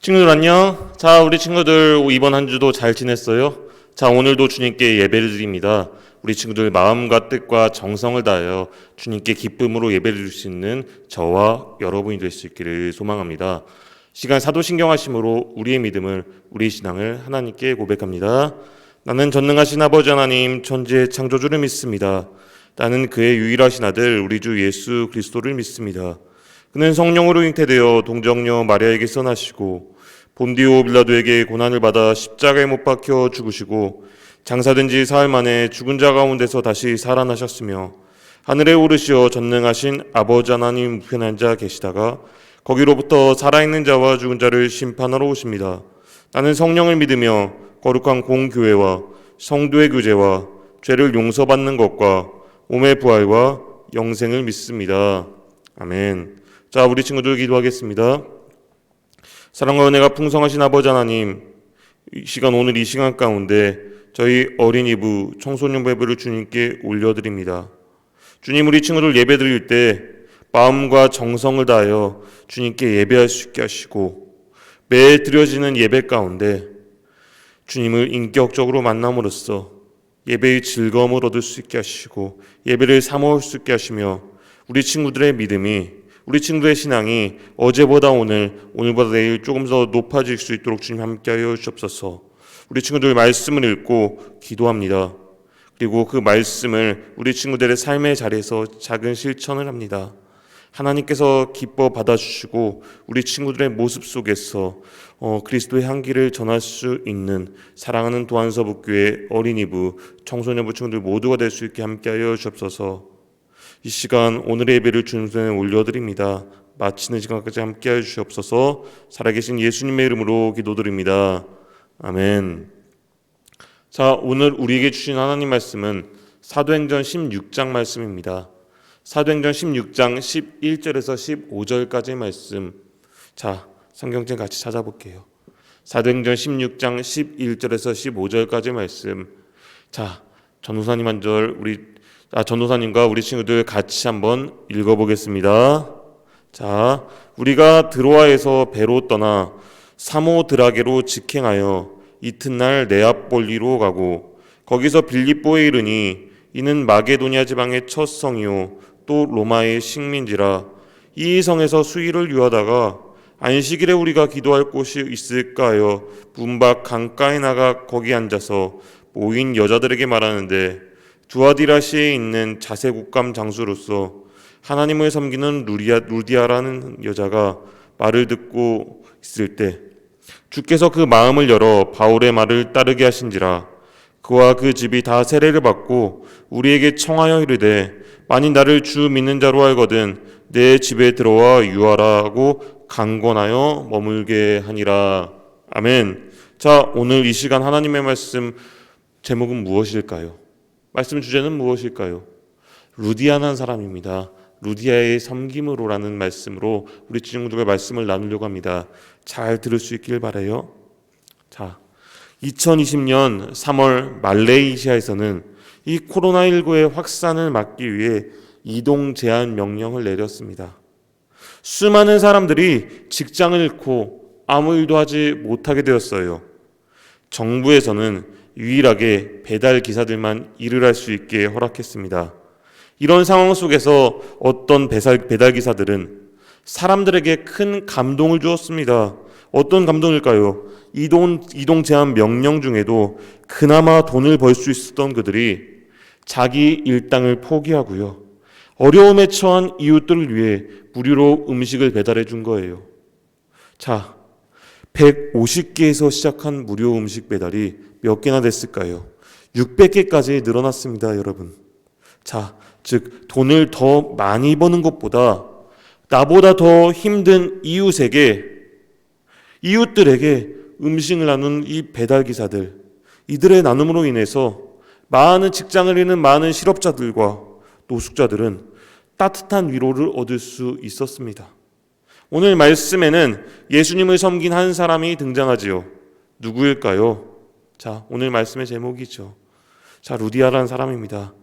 친구들 안녕. 자, 우리 친구들 이번 한 주도 잘 지냈어요? 자, 오늘도 주님께 예배를 드립니다. 우리 친구들 마음과 뜻과 정성을 다하여 주님께 기쁨으로 예배를 드릴 수 있는 저와 여러분이 될 수 있기를 소망합니다. 시간 사도신경하심으로 우리의 믿음을, 우리의 신앙을 하나님께 고백합니다. 나는 전능하신 아버지 하나님 천지의 창조주를 믿습니다. 나는 그의 유일하신 아들 우리 주 예수 그리스도를 믿습니다. 그는 성령으로 잉태되어 동정녀 마리아에게서 나시고 본디오 빌라도에게 고난을 받아 십자가에 못 박혀 죽으시고 장사된 지 사흘 만에 죽은 자 가운데서 다시 살아나셨으며 하늘에 오르시어 전능하신 아버지 하나님 우편에 앉아 계시다가 거기로부터 살아있는 자와 죽은 자를 심판하러 오십니다. 나는 성령을 믿으며 거룩한 공교회와 성도의 교제와 죄를 용서받는 것과 몸의 부활과 영생을 믿습니다. 아멘. 자, 우리 친구들 기도하겠습니다. 사랑과 은혜가 풍성하신 아버지 하나님, 오늘 이 시간 가운데 저희 어린이부 청소년부 예배를 주님께 올려드립니다. 주님, 우리 친구들 예배 드릴 때 마음과 정성을 다하여 주님께 예배할 수 있게 하시고 매일 드려지는 예배 가운데 주님을 인격적으로 만남으로써 예배의 즐거움을 얻을 수 있게 하시고 예배를 사모할 수 있게 하시며 우리 친구들의 믿음이, 우리 친구들의 신앙이 어제보다 오늘보다 내일 조금 더 높아질 수 있도록 주님 함께하여 주옵소서. 우리 친구들 말씀을 읽고 기도합니다. 그리고 그 말씀을 우리 친구들의 삶의 자리에서 작은 실천을 합니다. 하나님께서 기뻐 받아주시고 우리 친구들의 모습 속에서 그리스도의 향기를 전할 수 있는 사랑하는 도안서북교회 어린이부, 청소년부 친구들 모두가 될 수 있게 함께하여 주옵소서. 이 시간 오늘의 예배를 주님 손에 올려드립니다. 마치는 시간까지 함께하여 주시옵소서. 살아계신 예수님의 이름으로 기도드립니다. 아멘. 자, 오늘 우리에게 주신 하나님 말씀은 사도행전 16장 말씀입니다. 사도행전 16장 11절에서 15절까지의 말씀. 자, 성경책 같이 찾아볼게요. 사도행전 16장 11절에서 15절까지의 말씀. 자, 전도사님 한 절 전도사님과 우리 친구들 같이 한번 읽어보겠습니다. 자, 우리가 드로아에서 배로 떠나 사모드라게로 직행하여 이튿날 네아폴리로 가고 거기서 빌립보에 이르니 이는 마게도니아 지방의 첫 성이요 또 로마의 식민지라. 이 성에서 수일을 유하다가 안식일에 우리가 기도할 곳이 있을까 하여 문밖 강가에 나가 거기 앉아서 모인 여자들에게 말하는데 두아디라시에 있는 자세국감 장수로서 하나님을 섬기는 루디아라는 여자가 말을 듣고 있을 때 주께서 그 마음을 열어 바울의 말을 따르게 하신지라. 그와 그 집이 다 세례를 받고 우리에게 청하여 이르되 만일 나를 주 믿는 자로 알거든 내 집에 들어와 유하라고 강권하여 머물게 하니라. 아멘. 자, 오늘 이 시간 하나님의 말씀 제목은 무엇일까요? 말씀 주제는 무엇일까요? 루디아라는 사람입니다. 루디아의 섬김으로라는 말씀으로 우리 친구들과 말씀을 나누려고 합니다. 잘 들을 수 있길 바라요. 자, 2020년 3월 말레이시아에서는 이 코로나19의 확산을 막기 위해 이동 제한 명령을 내렸습니다. 수많은 사람들이 직장을 잃고 아무 일도 하지 못하게 되었어요. 정부에서는 유일하게 배달 기사들만 일을 할 수 있게 허락했습니다. 이런 상황 속에서 어떤 배달 기사들은 사람들에게 큰 감동을 주었습니다. 어떤 감동일까요? 이동 제한 명령 중에도 그나마 돈을 벌 수 있었던 그들이 자기 일당을 포기하고요. 어려움에 처한 이웃들을 위해 무료로 음식을 배달해 준 거예요. 자, 150개에서 시작한 무료 음식 배달이 몇 개나 됐을까요? 600개까지 늘어났습니다, 여러분. 자, 즉 돈을 더 많이 버는 것보다 나보다 더 힘든 이웃들에게 음식을 나눈 이 배달기사들, 이들의 나눔으로 인해서 많은 직장을 잃는 많은 실업자들과 노숙자들은 따뜻한 위로를 얻을 수 있었습니다. 오늘 말씀에는 예수님을 섬긴 한 사람이 등장하지요. 누구일까요? 자, 오늘 말씀의 제목이죠. 자, 루디아라는 사람입니다.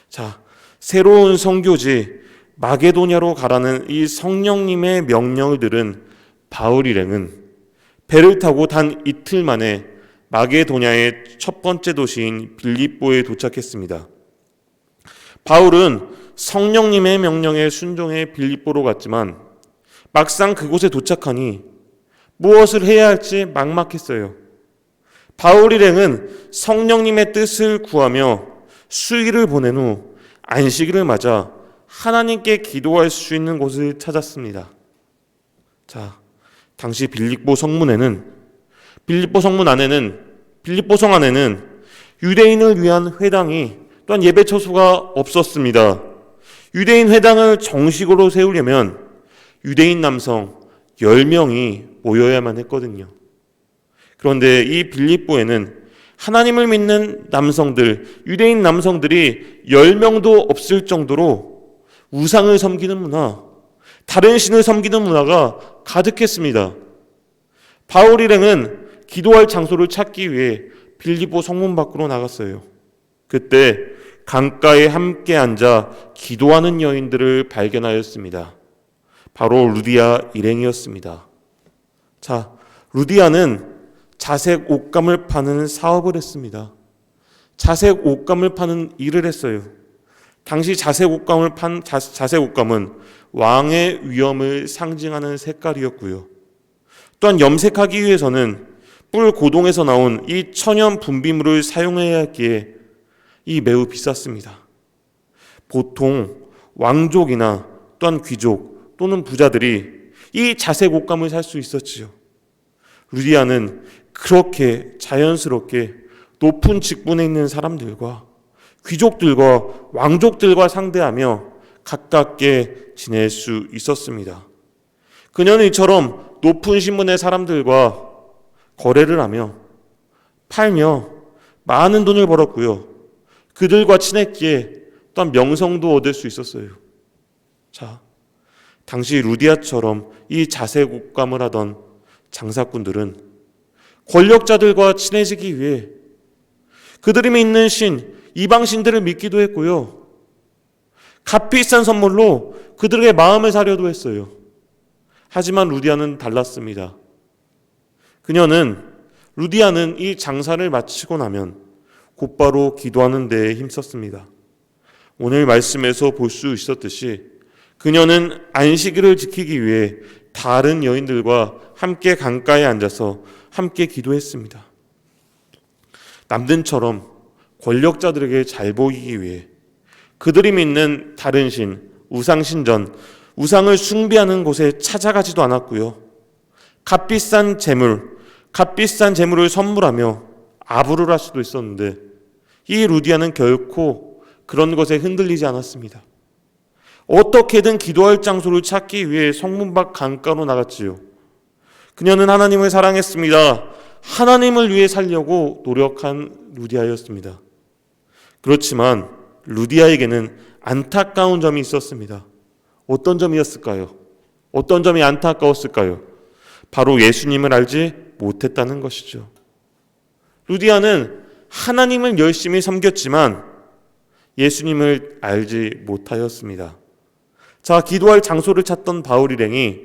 자, 새로운 선교지 마게도냐로 가라는 이 성령님의 명령을 들은 바울 일행은 배를 타고 단 이틀 만에 마게도냐의 첫 번째 도시인 빌립보에 도착했습니다. 바울은 성령님의 명령에 순종해 빌립보로 갔지만 막상 그곳에 도착하니 무엇을 해야 할지 막막했어요. 바울 일행은 성령님의 뜻을 구하며 수일을 보낸 후 안식일을 맞아 하나님께 기도할 수 있는 곳을 찾았습니다. 자, 당시 빌립보 성 안에는 유대인을 위한 회당이 또한 예배 처소가 없었습니다. 유대인 회당을 정식으로 세우려면 유대인 남성 10명이 모여야만 했거든요. 그런데 이 빌립보에는 하나님을 믿는 유대인 남성들이 10명도 없을 정도로 우상을 섬기는 문화, 다른 신을 섬기는 문화가 가득했습니다. 바울 일행은 기도할 장소를 찾기 위해 빌립보 성문 밖으로 나갔어요. 그때 강가에 함께 앉아 기도하는 여인들을 발견하였습니다. 바로 루디아 일행이었습니다. 자, 루디아는 자색 옷감을 파는 사업을 했습니다. 자색 옷감을 파는 일을 했어요. 당시 자색 옷감은 왕의 위엄을 상징하는 색깔이었고요. 또한 염색하기 위해서는 뿔 고동에서 나온 이 천연 분비물을 사용해야 했기에 이 매우 비쌌습니다. 보통 왕족이나 또한 귀족 또는 부자들이 이 자색 옷감을 살 수 있었지요. 루디아는 그렇게 자연스럽게 높은 직분에 있는 사람들과 귀족들과 왕족들과 상대하며 가깝게 지낼 수 있었습니다. 그녀는 이처럼 높은 신분의 사람들과 거래를 하며 팔며 많은 돈을 벌었고요. 그들과 친했기에 또한 명성도 얻을 수 있었어요. 자, 당시 루디아처럼 이 자색 옷감을 하던 장사꾼들은 권력자들과 친해지기 위해 그들이 믿는 이방 신들을 믿기도 했고요. 값비싼 선물로 그들의 마음을 사려도 했어요. 하지만 루디아는 달랐습니다. 루디아는 이 장사를 마치고 나면 곧바로 기도하는 데에 힘썼습니다. 오늘 말씀에서 볼 수 있었듯이 그녀는 안식일을 지키기 위해 다른 여인들과 함께 강가에 앉아서 함께 기도했습니다. 남들처럼 권력자들에게 잘 보이기 위해 그들이 믿는 다른 신, 우상을 숭배하는 곳에 찾아가지도 않았고요. 값비싼 재물을 선물하며 아부를 할 수도 있었는데 이 루디아는 결코 그런 것에 흔들리지 않았습니다. 어떻게든 기도할 장소를 찾기 위해 성문 밖 강가로 나갔지요. 그녀는 하나님을 사랑했습니다. 하나님을 위해 살려고 노력한 루디아였습니다. 그렇지만 루디아에게는 안타까운 점이 있었습니다. 어떤 점이었을까요? 어떤 점이 안타까웠을까요? 바로 예수님을 알지 못했다는 것이죠. 루디아는 하나님을 열심히 섬겼지만 예수님을 알지 못하였습니다. 자, 기도할 장소를 찾던 바울 일행이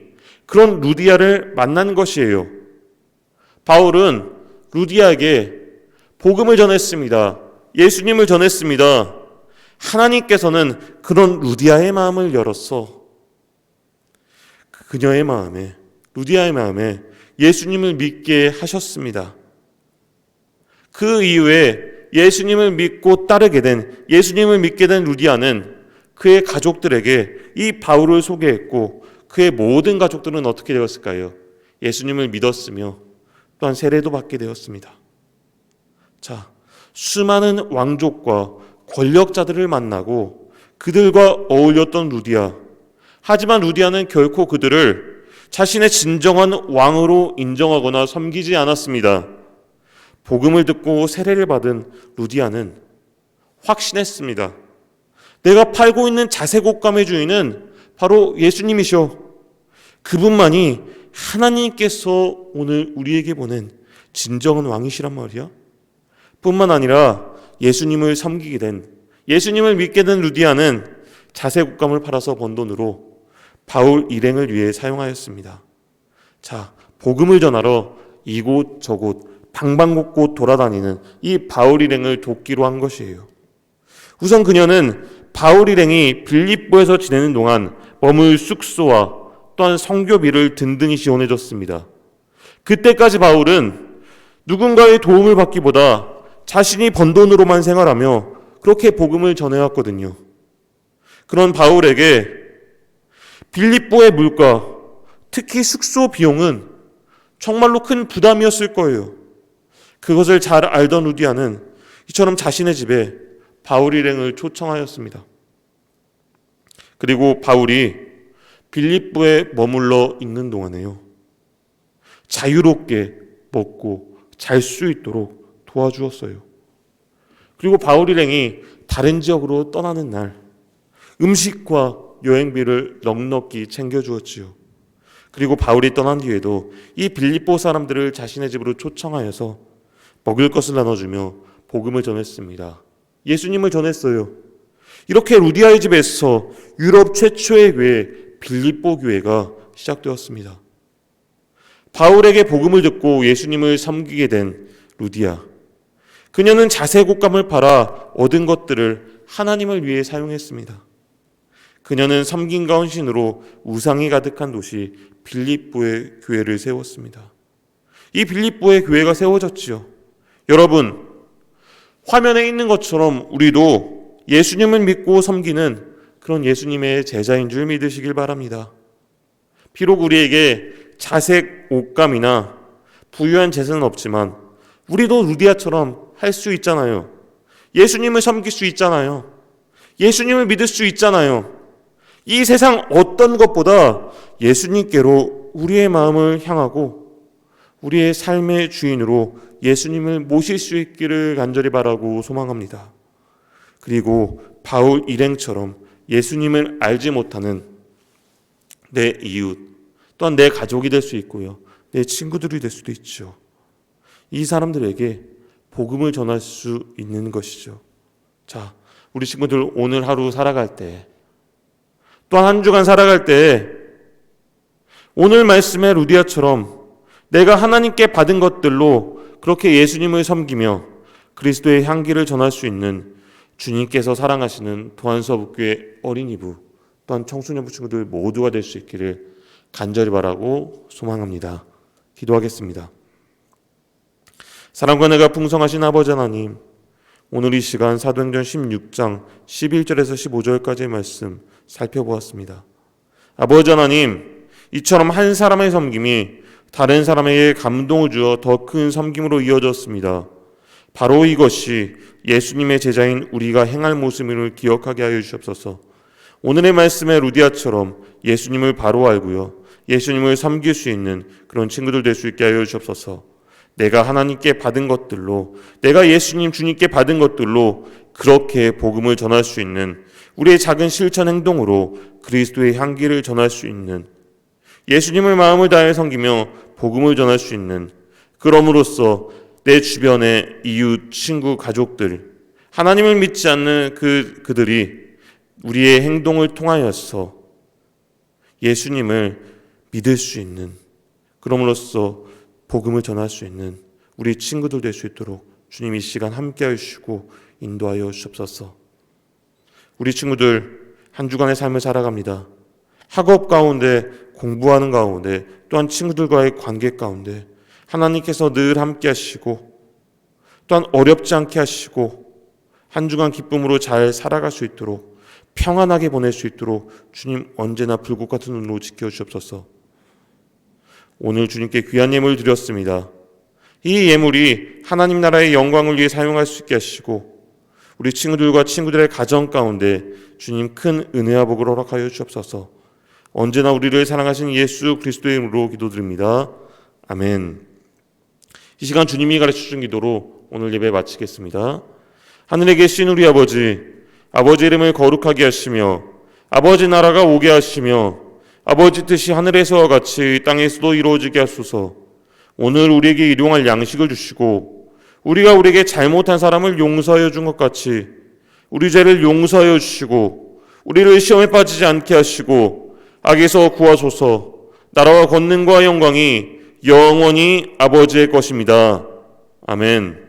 그런 루디아를 만난 것이에요. 바울은 루디아에게 복음을 전했습니다. 예수님을 전했습니다. 하나님께서는 그런 루디아의 마음을 열어서 루디아의 마음에 예수님을 믿게 하셨습니다. 그 이후에 예수님을 믿게 된 루디아는 그의 가족들에게 이 바울을 소개했고 그의 모든 가족들은 어떻게 되었을까요? 예수님을 믿었으며 또한 세례도 받게 되었습니다. 자, 수많은 왕족과 권력자들을 만나고 그들과 어울렸던 루디아. 하지만 루디아는 결코 그들을 자신의 진정한 왕으로 인정하거나 섬기지 않았습니다. 복음을 듣고 세례를 받은 루디아는 확신했습니다. 내가 팔고 있는 자색 옷감의 주인은 바로 예수님이셔. 그분만이 하나님께서 오늘 우리에게 보낸 진정한 왕이시란 말이야. 뿐만 아니라 예수님을 믿게 된 루디아는 자색 옷감을 팔아서 번 돈으로 바울 일행을 위해 사용하였습니다. 자, 복음을 전하러 이곳 저곳 방방곡곡 돌아다니는 이 바울 일행을 돕기로 한 것이에요. 우선 그녀는 바울 일행이 빌립보에서 지내는 동안 머물 숙소와 또한 성교비를 든든히 지원해줬습니다. 그때까지 바울은 누군가의 도움을 받기보다 자신이 번 돈으로만 생활하며 그렇게 복음을 전해왔거든요. 그런 바울에게 빌립보의 물가, 특히 숙소 비용은 정말로 큰 부담이었을 거예요. 그것을 잘 알던 루디아는 이처럼 자신의 집에 바울 일행을 초청하였습니다. 그리고 바울이 빌립보에 머물러 있는 동안에요, 자유롭게 먹고 잘 수 있도록 도와주었어요. 그리고 바울 일행이 다른 지역으로 떠나는 날 음식과 여행비를 넉넉히 챙겨주었지요. 그리고 바울이 떠난 뒤에도 이 빌립보 사람들을 자신의 집으로 초청하여서 먹을 것을 나눠주며 복음을 전했습니다. 예수님을 전했어요. 이렇게 루디아의 집에서 유럽 최초의 교회 빌립보 교회가 시작되었습니다. 바울에게 복음을 듣고 예수님을 섬기게 된 루디아, 그녀는 자색 옷감을 팔아 얻은 것들을 하나님을 위해 사용했습니다. 그녀는 섬김과 헌신으로 우상이 가득한 도시 빌립보의 교회를 세웠습니다. 이 빌립보의 교회가 세워졌지요. 여러분, 화면에 있는 것처럼 우리도 예수님을 믿고 섬기는 그런 예수님의 제자인 줄 믿으시길 바랍니다. 비록 우리에게 자색 옷감이나 부유한 재산은 없지만 우리도 루디아처럼 할 수 있잖아요. 예수님을 섬길 수 있잖아요. 예수님을 믿을 수 있잖아요. 이 세상 어떤 것보다 예수님께로 우리의 마음을 향하고 우리의 삶의 주인으로 예수님을 모실 수 있기를 간절히 바라고 소망합니다. 그리고 바울 일행처럼 예수님을 알지 못하는 내 이웃, 또한 내 가족이 될 수 있고요, 내 친구들이 될 수도 있죠. 이 사람들에게 복음을 전할 수 있는 것이죠. 자, 우리 친구들 오늘 하루 살아갈 때, 또한 한 주간 살아갈 때 오늘 말씀의 루디아처럼 내가 하나님께 받은 것들로 그렇게 예수님을 섬기며 그리스도의 향기를 전할 수 있는 주님께서 사랑하시는 도안서북교회 어린이부 또한 청소년부 친구들 모두가 될 수 있기를 간절히 바라고 소망합니다. 기도하겠습니다. 사랑과 은혜가 풍성하신 아버지 하나님, 오늘 이 시간 사도행전 16장 11절에서 15절까지의 말씀 살펴보았습니다. 아버지 하나님, 이처럼 한 사람의 섬김이 다른 사람에게 감동을 주어 더 큰 섬김으로 이어졌습니다. 바로 이것이 예수님의 제자인 우리가 행할 모습을 기억하게 하여 주시옵소서. 오늘의 말씀의 루디아처럼 예수님을 바로 알고요, 예수님을 섬길 수 있는 그런 친구들 될 수 있게 하여 주시옵소서. 내가 하나님께 받은 것들로, 내가 예수님 주님께 받은 것들로 그렇게 복음을 전할 수 있는 우리의 작은 실천 행동으로 그리스도의 향기를 전할 수 있는, 예수님을 마음을 다해 섬기며 복음을 전할 수 있는, 그럼으로써 내 주변의 이웃, 친구, 가족들, 하나님을 믿지 않는 그들이 우리의 행동을 통하여서 예수님을 믿을 수 있는, 그럼으로써 복음을 전할 수 있는 우리 친구들 될 수 있도록 주님 이 시간 함께해 주시고 인도하여 주옵소서. 우리 친구들 한 주간의 삶을 살아갑니다. 학업 가운데, 공부하는 가운데, 또한 친구들과의 관계 가운데 하나님께서 늘 함께 하시고 또한 어렵지 않게 하시고 한 주간 기쁨으로 잘 살아갈 수 있도록, 평안하게 보낼 수 있도록 주님 언제나 불꽃 같은 눈으로 지켜주옵소서. 오늘 주님께 귀한 예물 드렸습니다. 이 예물이 하나님 나라의 영광을 위해 사용할 수 있게 하시고 우리 친구들과 친구들의 가정 가운데 주님 큰 은혜와 복을 허락하여 주옵소서. 언제나 우리를 사랑하시는 예수 그리스도의 이름으로 기도드립니다. 아멘. 이 시간 주님이 가르쳐준 기도로 오늘 예배 마치겠습니다. 하늘에 계신 우리 아버지, 아버지 이름을 거룩하게 하시며 아버지 나라가 오게 하시며 아버지 뜻이 하늘에서와 같이 땅에서도 이루어지게 하소서. 오늘 우리에게 일용할 양식을 주시고 우리가 우리에게 잘못한 사람을 용서하여 준 것 같이 우리 죄를 용서하여 주시고 우리를 시험에 빠지지 않게 하시고 악에서 구하소서. 나라와 권능과 영광이 영원히 아버지의 것입니다. 아멘.